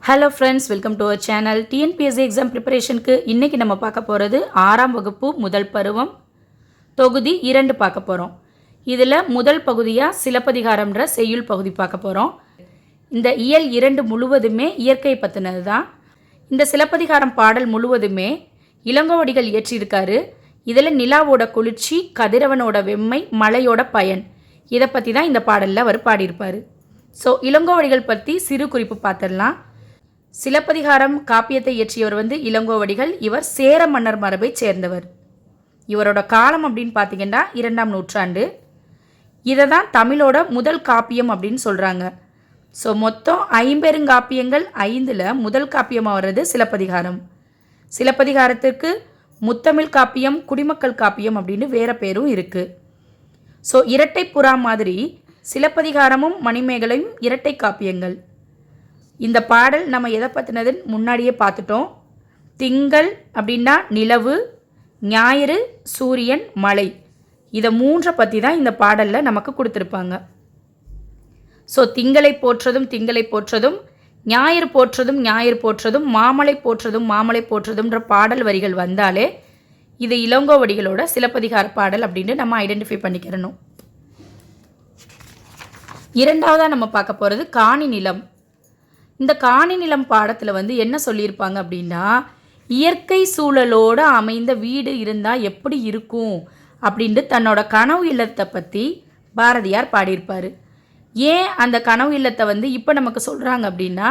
Hello friends, welcome to our channel. TNPSC exam ப்ரிப்பரேஷனுக்கு இன்றைக்கி நம்ம பார்க்க போகிறது 6ஆம் வகுப்பு முதல் பருவம் தொகுதி 2 பார்க்க போகிறோம். இதில் முதல் பகுதியாக சிலப்பதிகாரம்ன்ற செய்யுள் பகுதி பார்க்க போகிறோம். இந்த இயல் 2 முழுவதுமே இயற்கை பற்றினது தான். இந்த சிலப்பதிகாரம் பாடல் முழுவதுமே இளங்கோவடிகள் இயற்றியிருக்காரு. இதில் நிலாவோட குளிர்ச்சி, கதிரவனோட வெம்மை, மலையோட பயன், இதை பற்றி தான் இந்த பாடலில் அவர் பாடியிருப்பார். ஸோ இளங்கோவடிகள் பற்றி சிறு குறிப்பு பார்த்துடலாம். சிலப்பதிகாரம் காப்பியத்தை இயற்றியவர் இளங்கோவடிகள். இவர் சேர மன்னர் மரபை சேர்ந்தவர். இவரோட காலம் அப்படின்னு பார்த்தீங்கன்னா 2ஆம் நூற்றாண்டு. இதை தான் தமிழோட முதல் காப்பியம் அப்படின்னு சொல்கிறாங்க. ஸோ மொத்தம் 50 காப்பியங்கள், 5ல் முதல் காப்பியமாக வர்றது சிலப்பதிகாரம். சிலப்பதிகாரத்திற்கு முத்தமிழ் காப்பியம், குடிமக்கள் காப்பியம் அப்படின்னு வேறு பேரும் இருக்குது. ஸோ இரட்டை புறா மாதிரி சிலப்பதிகாரமும் மணிமேகலையும் இரட்டை காப்பியங்கள். இந்த பாடல் நம்ம எதை பற்றினதுன்னு முன்னாடியே பார்த்துட்டோம். திங்கள் அப்படின்னா நிலவு, ஞாயிறு சூரியன், மலை, இதை 3 பற்றி தான் இந்த பாடலில் நமக்கு கொடுத்துருப்பாங்க. ஸோ திங்களை போற்றதும் திங்களை போற்றதும், ஞாயிறு போற்றதும் ஞாயிறு போற்றதும், மாமலை போற்றதும் மாமலை போற்றதும்ன்ற பாடல் வரிகள் வந்தாலே இது இளங்கோவடிகளோட சிலப்பதிகார பாடல் அப்படின்னு நம்ம ஐடென்டிஃபை பண்ணிக்கிறணும். இரண்டாவதாக நம்ம பார்க்க போகிறது காணி நிலம். இந்த காணி நிலம் பாடத்தில் என்ன சொல்லியிருப்பாங்க அப்படின்னா, இயற்கை சூழலோடு அமைந்த வீடு இருந்தால் எப்படி இருக்கும் அப்படின்ட்டு தன்னோட கனவு இல்லத்தை பற்றி பாரதியார் பாடியிருப்பார். ஏன் அந்த கனவு இல்லத்தை இப்போ நமக்கு சொல்கிறாங்க அப்படின்னா,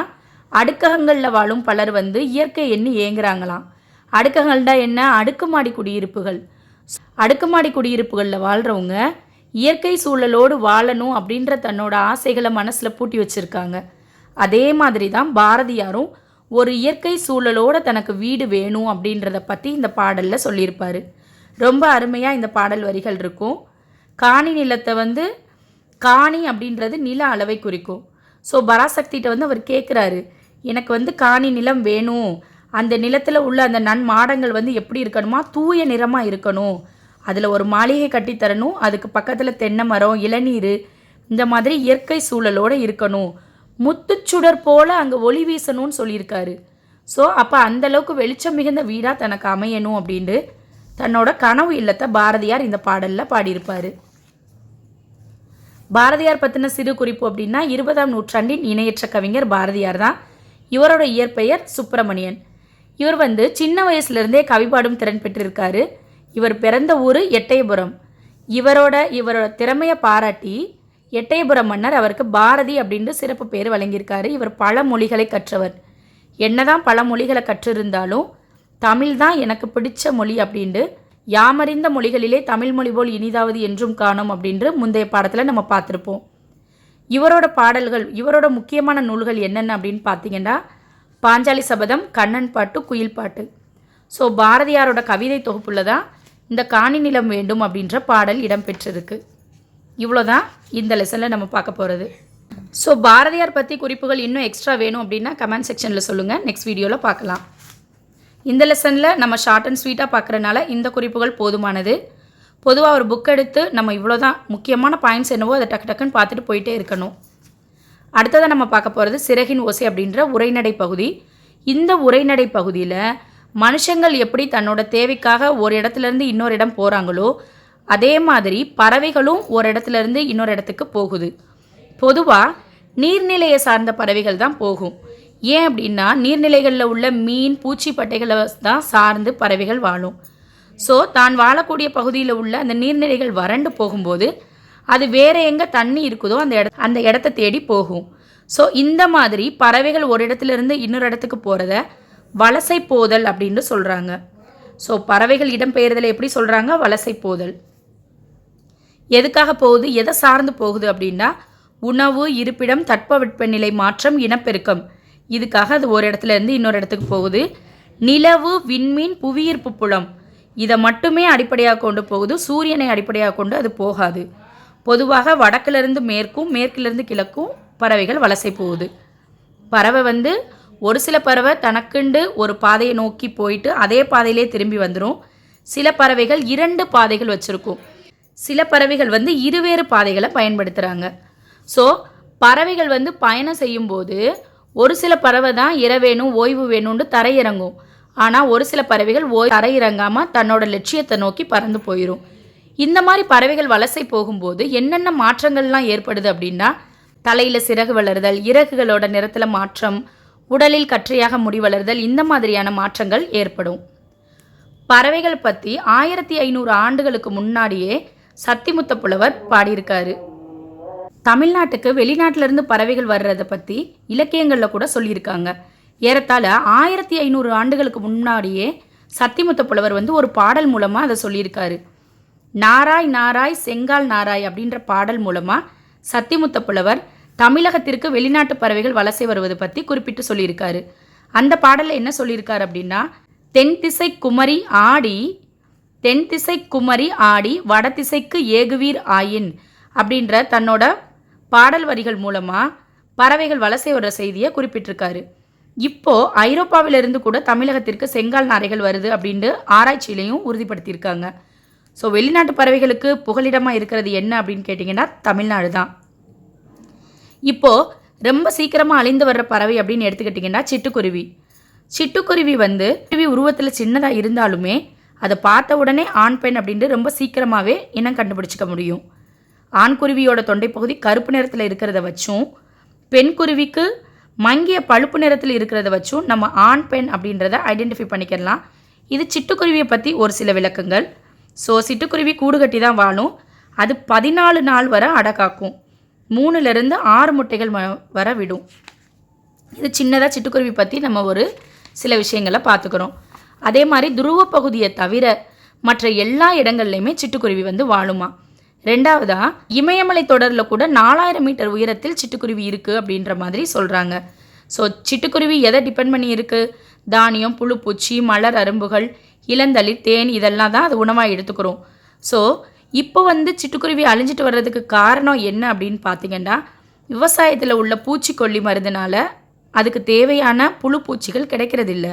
அடுக்ககங்களில் வாழும் பலர் இயற்கை எண்ணி ஏங்குறாங்களாம். அடுக்ககங்கள்டா என்ன? அடுக்குமாடி குடியிருப்புகள். அடுக்குமாடி குடியிருப்புகளில் வாழ்கிறவங்க இயற்கை சூழலோடு வாழணும் அப்படின்ற தன்னோட ஆசைகளை மனசில் பூட்டி வச்சுருக்காங்க. அதே மாதிரி தான் பாரதியாரும் ஒரு இயற்கை சூழலோடு தனக்கு வீடு வேணும் அப்படின்றத பற்றி இந்த பாடலில் சொல்லியிருப்பார். ரொம்ப அருமையாக இந்த பாடல் வரிகள் இருக்கும். காணி நிலத்தை காணி அப்படின்றது நில அளவை குறிக்கும். ஸோ பராசக்திகிட்ட அவர் கேட்குறாரு, எனக்கு காணி நிலம் வேணும், அந்த நிலத்தில் உள்ள அந்த நன்மாடங்கள் எப்படி இருக்கணுமா, தூய நிறமாக இருக்கணும், அதில் ஒரு மாளிகை கட்டித்தரணும், அதுக்கு பக்கத்தில் தென்னை மரம், இளநீர், இந்த மாதிரி இயற்கை சூழலோடு இருக்கணும், முத்துச்சுடர் போல் அங்கே ஒளி வீசணும்னு சொல்லியிருக்காரு. ஸோ அப்போ அந்தளவுக்கு வெளிச்சம் மிகுந்த வீடாக தனக்கு அமையணும் அப்படின்ட்டு தன்னோட கனவு இல்லத்தை பாரதியார் இந்த பாடலில் பாடியிருப்பார். பாரதியார் பற்றின சிறு குறிப்பு அப்படின்னா, 20ஆம் நூற்றாண்டின் இணையற்ற கவிஞர் பாரதியார் தான். இவரோட இயற்பெயர் சுப்பிரமணியன். இவர் சின்ன வயசுலேருந்தே கவிபாடும் திறன் பெற்றிருக்காரு. இவர் பிறந்த ஊர் எட்டயபுரம். இவரோட திறமையை பாராட்டி எட்டயபுரம் மன்னர் அவருக்கு பாரதி அப்படின்ட்டு சிறப்பு பேர் வழங்கியிருக்காரு. இவர் பல மொழிகளை கற்றவர். என்னதான் பல மொழிகளை கற்றிருந்தாலும் தமிழ் தான் எனக்கு பிடிச்ச மொழி அப்படின்ட்டு, யாமறிந்த மொழிகளிலே தமிழ் மொழி போல் இனிதாவது என்றும் காணும் அப்படின்ட்டு முந்தைய பாடத்தில் நம்ம பார்த்துருப்போம். இவரோட பாடல்கள், இவரோட முக்கியமான நூல்கள் என்னென்ன அப்படின்னு பார்த்தீங்கன்னா, பாஞ்சாலி சபதம், கண்ணன் பாட்டு, குயில் பாட்டு. ஸோ பாரதியாரோட கவிதை தொகுப்புல தான் இந்த காணி நிலம் வேண்டும் அப்படின்ற பாடல் இடம்பெற்றிருக்கு. இவ்வளோதான் இந்த லெசனில் நம்ம பார்க்க போகிறது. ஸோ பாரதியார் பற்றி குறிப்புகள் இன்னும் எக்ஸ்ட்ரா வேணும் அப்படின்னா கமெண்ட் செக்ஷனில் சொல்லுங்கள். நெக்ஸ்ட் வீடியோவில் பார்க்கலாம். இந்த லெசனில் நம்ம ஷார்ட் அண்ட் ஸ்வீட்டாக பார்க்குறனால இந்த குறிப்புகள் போதுமானது. பொதுவாக ஒரு புக் எடுத்து நம்ம இவ்வளோ தான் முக்கியமான பாயிண்ட்ஸ் என்னவோ அதை டக்கு டக்குன்னு பார்த்துட்டு போயிட்டே இருக்கணும். அடுத்ததாக நம்ம பார்க்க போகிறது சிறகின் ஓசை அப்படின்ற உரைநடை பகுதி. இந்த உரைநடை பகுதியில் மனுஷங்கள் எப்படி தன்னோட தேவைக்காக ஒரு இடத்துலேருந்து இன்னொரு இடம் போகிறாங்களோ அதே மாதிரி பறவைகளும் ஒரு இடத்துலேருந்து இன்னொரு இடத்துக்கு போகுது. பொதுவாக நீர்நிலையை சார்ந்த பறவைகள் தான் போகும். ஏன் அப்படின்னா, நீர்நிலைகளில் உள்ள மீன், பூச்சி, பட்டைகளை தான் சார்ந்து பறவைகள் வாழும். ஸோ தான் வாழக்கூடிய பகுதியில் உள்ள அந்த நீர்நிலைகள் வறண்டு போகும்போது அது வேறு எங்கே தண்ணி இருக்குதோ அந்த இடத்த தேடி போகும். ஸோ இந்த மாதிரி பறவைகள் ஒரு இடத்துலேருந்து இன்னொரு இடத்துக்கு போகிறத வலசை போதல் அப்படின்னு சொல்கிறாங்க. ஸோ பறவைகள் இடம்பெயர்தலை எப்படி சொல்கிறாங்க? வலசை போதல். எதுக்காக போகுது, எதை சார்ந்து போகுது அப்படின்னா, உணவு, இருப்பிடம், தட்பவெப்பநிலை மாற்றம், இனப்பெருக்கம், இதுக்காக அது ஒரு இடத்துல இருந்து இன்னொரு இடத்துக்கு போகுது. நிலவு, விண்மீன், புவியீர்ப்பு புலம், இதை மட்டுமே அடிப்படையாக கொண்டு போகுது. சூரியனை அடிப்படையாக கொண்டு அது போகாது. பொதுவாக வடக்கிலிருந்து மேற்கும், மேற்கிலிருந்து கிழக்கும் பறவைகள் வலசை போகுது. பறவை ஒரு சில பறவை தனக்குண்டு ஒரு பாதையை நோக்கி போயிட்டு அதே பாதையிலே திரும்பி வந்துடும். சில பறவைகள் 2 பாதைகள் வச்சுருக்கும். சில பறவைகள் இருவேறு பாதைகளை பயன்படுத்துகிறாங்க. ஸோ பறவைகள் பயணம் செய்யும்போது ஒரு சில பறவை தான் வேணும் ஓய்வு வேணும்னு தரையிறங்கும். ஆனால் ஒரு சில பறவைகள் தரையிறங்காமல் தன்னோட லட்சியத்தை நோக்கி பறந்து போயிடும். இந்த மாதிரி பறவைகள் வலசை போகும்போது என்னென்ன மாற்றங்கள்லாம் ஏற்படுது அப்படின்னா, தலையில் சிறகு வளருதல், இறகுகளோட நிறத்தில் மாற்றம், உடலில் கற்றையாக முடி வளருதல், இந்த மாதிரியான மாற்றங்கள் ஏற்படும். பறவைகள் பற்றி 1500 ஆண்டுகளுக்கு முன்னாடியே சத்திமுத்த புலவர் பாடியிருக்காரு. தமிழ்நாட்டுக்கு வெளிநாட்டிலிருந்து பறவைகள் வர்றதை பற்றி இலக்கியங்களில் கூட சொல்லியிருக்காங்க. ஏறத்தாழ 1500 ஆண்டுகளுக்கு முன்னாடியே சத்திமுத்த புலவர் ஒரு பாடல் மூலமாக அதை சொல்லியிருக்காரு. நாராய் நாராய் செங்கால் நாராய் அப்படின்ற பாடல் மூலமாக சத்திமுத்த புலவர் தமிழகத்திற்கு வெளிநாட்டு பறவைகள் வலசை வருவது பற்றி குறிப்பிட்டு சொல்லியிருக்காரு. அந்த பாடலில் என்ன சொல்லியிருக்காரு அப்படின்னா, தென் திசை குமரி ஆடி வடதிசைக்கு ஏகுவீர் ஆயின் அப்படின்ற தன்னோட பாடல் வரிகள் மூலமாக பறவைகள் வலசை வர்ற செய்தியை குறிப்பிட்டிருக்காரு. இப்போது ஐரோப்பாவிலிருந்து கூட தமிழகத்திற்கு செங்கால் நாரைகள் வருது அப்படின்ட்டு ஆராய்ச்சியிலையும் உறுதிப்படுத்தியிருக்காங்க. ஸோ வெளிநாட்டு பறவைகளுக்கு புகலிடமாக இருக்கிறது என்ன அப்படின்னு கேட்டிங்கன்னா தமிழ்நாடு தான். இப்போது ரொம்ப சீக்கிரமாக அழிந்து வர்ற பறவை அப்படின்னு எடுத்துக்கிட்டிங்கன்னா சிட்டுக்குருவி. சிட்டுக்குருவி குருவி உருவத்தில் சின்னதாக இருந்தாலுமே அதை பார்த்த உடனே ஆண் பெண் அப்படின்ட்டு ரொம்ப சீக்கிரமாகவே இனம் கண்டுபிடிச்சிக்க முடியும். ஆண் குருவியோட தொண்டை பகுதி கருப்பு நிறத்தில் இருக்கிறத வச்சும் பெண் குருவிக்கு மங்கிய பழுப்பு நிறத்தில் இருக்கிறத வச்சும் நம்ம ஆண் பெண் அப்படின்றத ஐடென்டிஃபை பண்ணிக்கலாம். இது சிட்டுக்குருவியை பற்றி ஒரு சில விளக்கங்கள். ஸோ சிட்டுக்குருவி கூடு கட்டி தான் வாழும். அது 14 நாள் வரை அடை காக்கும். 3லிருந்து 6 முட்டைகள் வர விடும். இது சின்னதாக சிட்டுக்குருவி பற்றி நம்ம ஒரு சில விஷயங்களை பார்த்துக்கிறோம். அதே மாதிரி துருவ பகுதியை தவிர மற்ற எல்லா இடங்கள்லையுமே சிட்டுக்குருவி வாழுமா. ரெண்டாவதாக இமயமலை தொடரில் கூட 4000 மீட்டர் உயரத்தில் சிட்டுக்குருவி இருக்குது அப்படின்ற மாதிரி சொல்கிறாங்க. ஸோ சிட்டுக்குருவி எதை டிபெண்ட் பண்ணி இருக்குது? தானியம், புழுப்பூச்சி, மலர் அரும்புகள், இளந்தளிர், தேன் இதெல்லாம் தான் அது உணவாக எடுத்துக்கிறோம். ஸோ இப்போ சிட்டுக்குருவி அழிஞ்சிட்டு வர்றதுக்கு காரணம் என்ன அப்படின்னு பார்த்தீங்கன்னா, விவசாயத்தில் உள்ள பூச்சிக்கொல்லி மருந்துனால அதுக்கு தேவையான புழுப்பூச்சிகள் கிடைக்கிறதில்ல.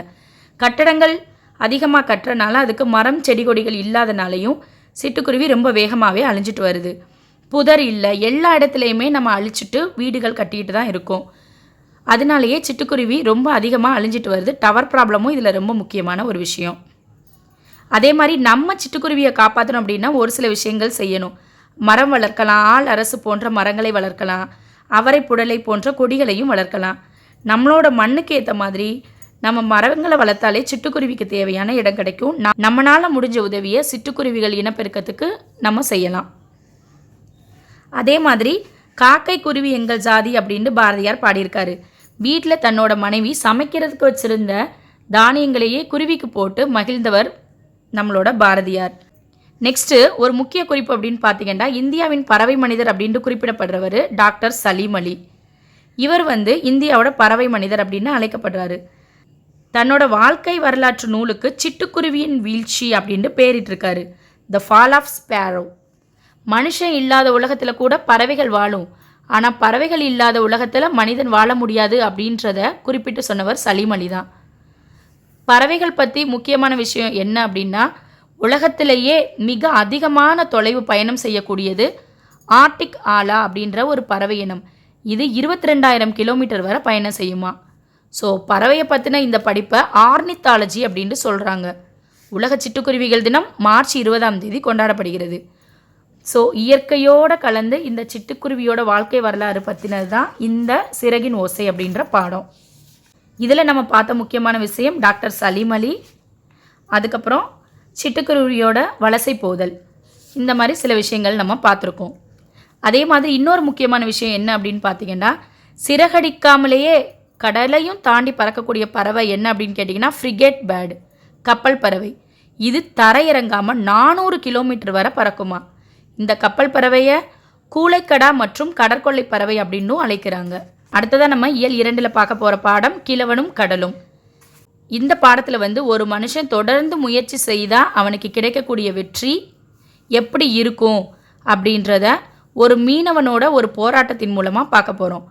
கட்டடங்கள் அதிகமாக கட்டுறனால அதுக்கு மரம் செடி கொடிகள் இல்லாதனாலையும் சிட்டுக்குருவி ரொம்ப வேகமாகவே அழிஞ்சிட்டு வருது. புதர் இல்லை, எல்லா இடத்துலையுமே நம்ம அழிச்சிட்டு வீடுகள் கட்டிக்கிட்டு தான் இருக்கோம். அதனாலேயே சிட்டுக்குருவி ரொம்ப அதிகமாக அழிஞ்சிட்டு வருது. டவர் ப்ராப்ளமும் இதில் ரொம்ப முக்கியமான ஒரு விஷயம். அதே மாதிரி நம்ம சிட்டுக்குருவியை காப்பாற்றணும் அப்படின்னா ஒரு சில விஷயங்கள் செய்யணும். மரம் வளர்க்கலாம், ஆள் அரசு போன்ற மரங்களை வளர்க்கலாம், அவரை புடலை போன்ற கொடிகளையும் வளர்க்கலாம். நம்மளோட மண்ணுக்கு ஏற்ற மாதிரி நம்ம மரங்களை வளர்த்தாலே சிட்டுக்குருவிக்கு தேவையான இடம் கிடைக்கும். நம்மளால் முடிஞ்ச உதவியை சிட்டுக்குருவிகள் இனப்பெருக்கத்துக்கு நம்ம செய்யலாம். அதே மாதிரி காக்கை குருவி எங்கள் ஜாதி அப்படின்னு பாரதியார் பாடியிருக்காரு. வீட்டில் தன்னோட மனைவி சமைக்கிறதுக்கு வச்சுருந்த தானியங்களையே குருவிக்கு போட்டு மகிழ்ந்தவர் நம்மளோட பாரதியார். நெக்ஸ்ட்டு ஒரு முக்கிய குறிப்பு அப்படின்னு பார்த்தீங்கன்னா, இந்தியாவின் பறவை மனிதர் அப்படின்ட்டு குறிப்பிடப்படுறவர் டாக்டர் சலீம் அலி. இவர் இந்தியாவோட பறவை மனிதர் அப்படின்னு அழைக்கப்படுறாரு. தன்னோட வாழ்க்கை வரலாற்று நூலுக்கு சிட்டுக்குருவியின் வீழ்ச்சி அப்படின்ட்டு பேரிட்டிருக்காரு. The fall of sparrow. மனுஷன் இல்லாத உலகத்தில் கூட பறவைகள் வாழும், ஆனால் பறவைகள் இல்லாத உலகத்தில் மனிதன் வாழ முடியாது அப்படின்றத குறிப்பிட்டு சொன்னவர் சலீம் அலி தான். பறவைகள் பற்றி முக்கியமான விஷயம் என்ன அப்படின்னா, உலகத்திலேயே மிக அதிகமான தொலைவு பயணம் செய்யக்கூடியது ஆர்டிக் ஆலா அப்படின்ற ஒரு பறவை இனம். இது 22,000 கிலோமீட்டர் வரை பயணம் செய்யுமா. ஸோ பறவையை பற்றின இந்த படிப்பை ஆர்னித்தாலஜி அப்படின்ட்டு சொல்கிறாங்க. உலக சிட்டுக்குருவிகள் தினம் மார்ச் 20 கொண்டாடப்படுகிறது. ஸோ இயற்கையோடு கலந்து இந்த சிட்டுக்குருவியோட வாழ்க்கை வரலாறு பற்றினது தான் இந்த சிறகின் ஓசை அப்படின்ற பாடம். இதில் நம்ம பார்த்த முக்கியமான விஷயம் டாக்டர் சலீம் அலி, அதுக்கப்புறம் சிட்டுக்குருவியோட வலசை போதல், இந்த மாதிரி சில விஷயங்கள் நம்ம பார்த்துருக்கோம். அதே மாதிரி இன்னொரு முக்கியமான விஷயம் என்ன அப்படின்னு பார்த்தீங்கன்னா, சிறகடிக்காமலேயே கடலையும் தாண்டி பறக்கக்கூடிய பறவை என்ன அப்படின்னு கேட்டிங்கன்னா ஃப்ரிகேட் பேர்டு, கப்பல் பறவை. இது தரையிறங்காமல் 400 கிலோமீட்டர் வரை பறக்குமா. இந்த கப்பல் பறவையை கூளைக்கடா மற்றும் கடற்கொள்ளை பறவை அப்படின்னும் அழைக்கிறாங்க. அடுத்ததாக நம்ம இயல் 2 பார்க்க போகிற பாடம் கிழவனும் கடலும். இந்த பாடத்தில் ஒரு மனுஷன் தொடர்ந்து முயற்சி செய்தால் அவனுக்கு கிடைக்கக்கூடிய வெற்றி எப்படி இருக்கும் அப்படின்றத ஒரு மீனவனோட ஒரு போராட்டத்தின் மூலமாக பார்க்க போகிறோம்.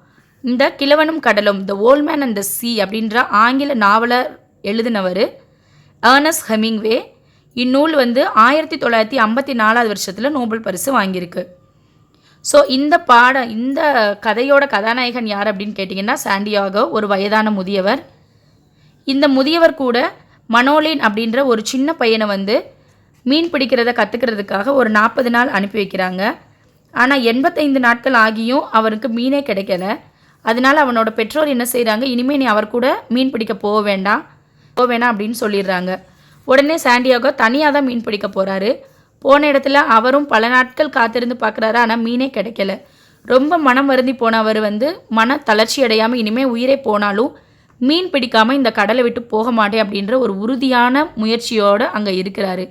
இந்த கிழவனும் கடலும், the old man and the சீ அப்படின்ற ஆங்கில நாவலர் எழுதினவர் ஏர்னஸ்ட் ஹெமிங்வே. இந்நூல் 1954 வருஷத்தில் நோபல் பரிசு வாங்கியிருக்கு. ஸோ இந்த கதையோட கதாநாயகன் யார் அப்படின்னு கேட்டிங்கன்னா சாண்டியாகோ, ஒரு வயதான முதியவர். இந்த முதியவர் கூட மனோலின் அப்படின்ற ஒரு சின்ன பையனை வந்து மீன் பிடிக்கிறத கற்றுக்கிறதுக்காக ஒரு 40 நாள் அனுப்பி வைக்கிறாங்க. ஆனால் 85 நாட்கள் ஆகியும் அவருக்கு மீனே கிடைக்கல. அதனால் அவனோட பெற்றோர் என்ன செய்கிறாங்க, இனிமேல் நீ அவர் கூட மீன் பிடிக்க போக வேணாம் அப்படின்னு சொல்லிடுறாங்க. உடனே சாண்டியாகோ தனியாக தான் மீன் பிடிக்க போகிறாரு. போன இடத்துல அவரும் பல நாட்கள் காத்திருந்து பார்க்குறாரு, ஆனால் மீனே கிடைக்கல. ரொம்ப மனம் வருந்தி போன அவர் வந்து மன தளர்ச்சி அடையாமல் இனிமேல் உயிரே போனாலும் மீன் பிடிக்காமல் இந்த கடலை விட்டு போக மாட்டேன் அப்படின்ற ஒரு உறுதியான முயற்சியோடு அங்கே இருக்கிறாரு.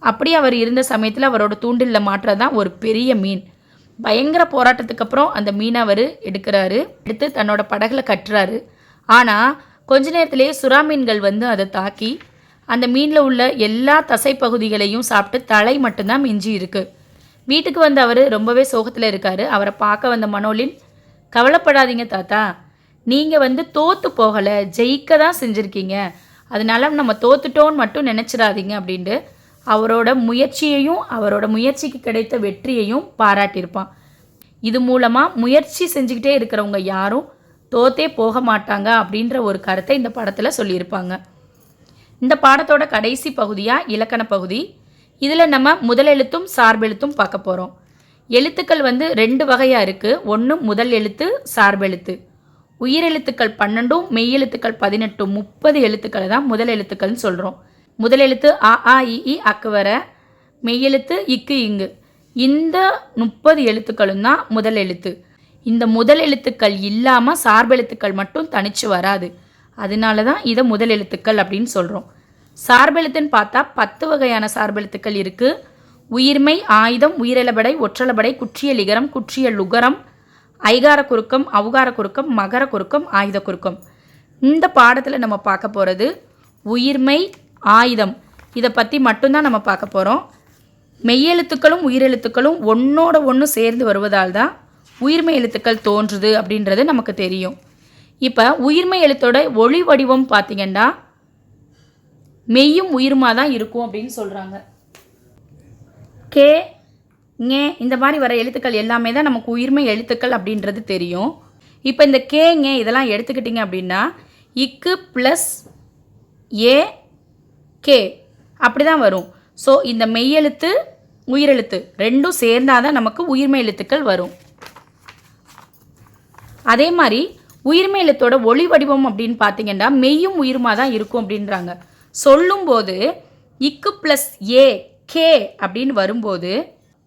அப்படி அவர் இருந்த சமயத்தில் அவரோட தூண்டிலில் மாட்டுறது தான் ஒரு பெரிய மீன். பயங்கர போராட்டத்துக்கு அப்புறம் அந்த மீனை அவர் எடுத்து தன்னோட படகுல கட்டுறாரு. ஆனால் கொஞ்ச நேரத்திலே சுறா மீன்கள் வந்து அதை தாக்கி அந்த மீனில் உள்ள எல்லா தசைப்பகுதிகளையும் சாப்பிட்டு தலை மட்டும்தான் மிஞ்சி இருக்குது. வீட்டுக்கு வந்து அவர் ரொம்பவே சோகத்தில் இருக்கார். அவரை பார்க்க வந்த மனோலின், கவலைப்படாதீங்க தாத்தா, நீங்கள் வந்து தோற்று போகலை, ஜெயிக்க தான் செஞ்சுருக்கீங்க, அதனால நம்ம தோத்துட்டோன்னு மட்டும் நினச்சிடாதீங்க அப்படின்ட்டு அவரோட முயற்சியையும் அவரோட முயற்சிக்கு கிடைத்த வெற்றியையும் பாராட்டியிருப்பான். இது மூலமாக முயற்சி செஞ்சுக்கிட்டே இருக்கிறவங்க யாரும் தோத்தே போக மாட்டாங்க அப்படின்ற ஒரு கருத்தை இந்த படத்தில் சொல்லியிருப்பாங்க. இந்த பாடத்தோட கடைசி பகுதியாக இலக்கண பகுதி. இதில் நம்ம முதலெழுத்தும் சார்பெழுத்தும் பார்க்க போகிறோம். எழுத்துக்கள் வந்து 2 வகையாக இருக்குது. ஒன்று முதல் எழுத்து, சார்பெழுத்து. உயிரெழுத்துக்கள் 12, மெய்யெழுத்துக்கள் 18, 30 எழுத்துக்களை தான் முதல் எழுத்துக்கள்னு சொல்கிறோம். முதல் எழுத்து அ ஆ இ ஈ அக்கு வர, மெய்யெழுத்து இக்கு இங்கு. இந்த 30 எழுத்துக்களும் தான் முதல் எழுத்து. இந்த முதல் எழுத்துக்கள் இல்லாமல் சார்பெழுத்துக்கள் மட்டும் தனிச்சு வராது. அதனால தான் இதை முதல் எழுத்துக்கள் அப்படின்னு சொல்கிறோம். சார்பெழுத்துன்னு பார்த்தா 10 வகையான சார்பெழுத்துக்கள் இருக்குது. உயிர்மெய், ஆயுதம், உயிரெலபடை, ஒற்றலபடை, குற்றிய லிகரம், குற்றிய லுகரம், ஐகார குறுக்கம், அவுகார குறுக்கம், மகர குறுக்கம், ஆயுத குறுக்கம். இந்த பாடத்தில் நம்ம பார்க்க போகிறது உயிர்மெய், ஆயுதம். இதை பற்றி மட்டும்தான் நம்ம பார்க்க போகிறோம். மெய்யெழுத்துக்களும் உயிரெழுத்துக்களும் ஒன்றோட ஒன்று சேர்ந்து வருவதால் தான் உயிர்மெய் எழுத்துக்கள் தோன்றுது அப்படின்றது நமக்கு தெரியும். இப்போ உயிர்மெய் எழுத்தோட ஒளி வடிவம் பார்த்திங்கன்னா மெய்யும் உயிருமா தான் இருக்கும் அப்படின்னு சொல்கிறாங்க. கே, ஞே இந்த மாதிரி வர எழுத்துக்கள் எல்லாமே தான் நமக்கு உயிர்மெய் எழுத்துக்கள் அப்படின்றது தெரியும். இப்போ இந்த கே, ஞே இதெல்லாம் எடுத்துக்கிட்டிங்க அப்படின்னா இக்கு ப்ளஸ் ஏ கே அப்படி தான் வரும். ஸோ இந்த மெய்யெழுத்து உயிரெழுத்து ரெண்டும் சேர்ந்தால் தான் நமக்கு உயிர்மெய் எழுத்துக்கள் வரும். அதே மாதிரி உயிர்மெய் எழுத்தோட ஒளி வடிவம் அப்படின்னு பார்த்தீங்கன்னா மெய்யும் உயிருமா தான் இருக்கும் அப்படின்றாங்க. சொல்லும்போது இக்கு ப்ளஸ் ஏ கே அப்படின்னு வரும்போது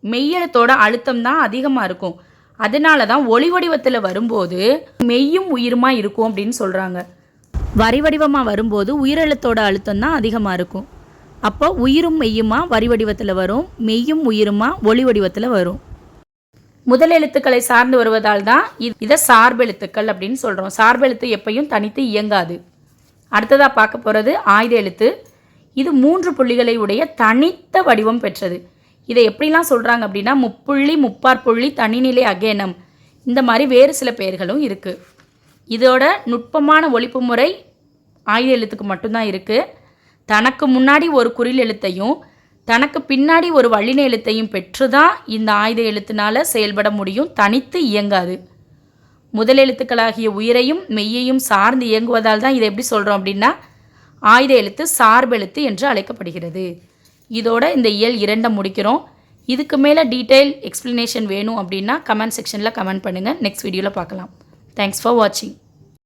மெய்யெழுத்தோட அழுத்தம் தான் அதிகமாக இருக்கும். அதனால தான் ஒளி வடிவத்தில் வரும்போது மெய்யும் உயிருமா இருக்கும் அப்படின்னு சொல்கிறாங்க. வரி வடிவமாக வரும்போது உயிரெழுத்தோட அழுத்தம் தான் அதிகமாக இருக்கும். அப்போ உயிரும் மெய்யுமா வரி வடிவத்தில் வரும், மெய்யும் உயிருமா ஒளி வடிவத்தில் வரும். முதல் எழுத்துக்களை சார்ந்து வருவதால் தான் இதை சார்பெழுத்துக்கள் அப்படின்னு சொல்கிறோம். சார்பெழுத்து எப்பையும் தனித்து இயங்காது. அடுத்ததாக பார்க்க போகிறது ஆயுத எழுத்து. இது 3 புள்ளிகளை உடைய தனித்த வடிவம் பெற்றது. இதை எப்படிலாம் சொல்கிறாங்க அப்படின்னா முப்புள்ளி, முப்பாற்புள்ளி, தனிநிலை அகேனம், இந்த மாதிரி வேறு சில பெயர்களும் இருக்குது. இதோட நுட்பமான ஒலிப்பு முறை ஆயுத எழுத்துக்கு மட்டும்தான் இருக்குது. தனக்கு முன்னாடி ஒரு குறில் எழுத்தையும் தனக்கு பின்னாடி ஒரு வல்லின எழுத்தையும் பெற்று தான் இந்த ஆயுத எழுத்துனால செயல்பட முடியும், தனித்து இயங்காது. முதல் எழுத்துக்களாகிய உயிரையும் மெய்யையும் சார்ந்து இயங்குவதால் தான் இதை எப்படி சொல்கிறோம் அப்படின்னா ஆயுத எழுத்து சார்பெழுத்து என்று அழைக்கப்படுகிறது. இதோட இந்த இயல் 2 முடிக்கிறோம். இதுக்கு மேலே டீட்டெயில் எக்ஸ்ப்ளனேஷன் வேணும் அப்படின்னா கமெண்ட் செக்ஷனில் கமெண்ட் பண்ணுங்கள். நெக்ஸ்ட் வீடியோவில் பார்க்கலாம். தேங்க்ஸ் ஃபார் வாட்சிங்.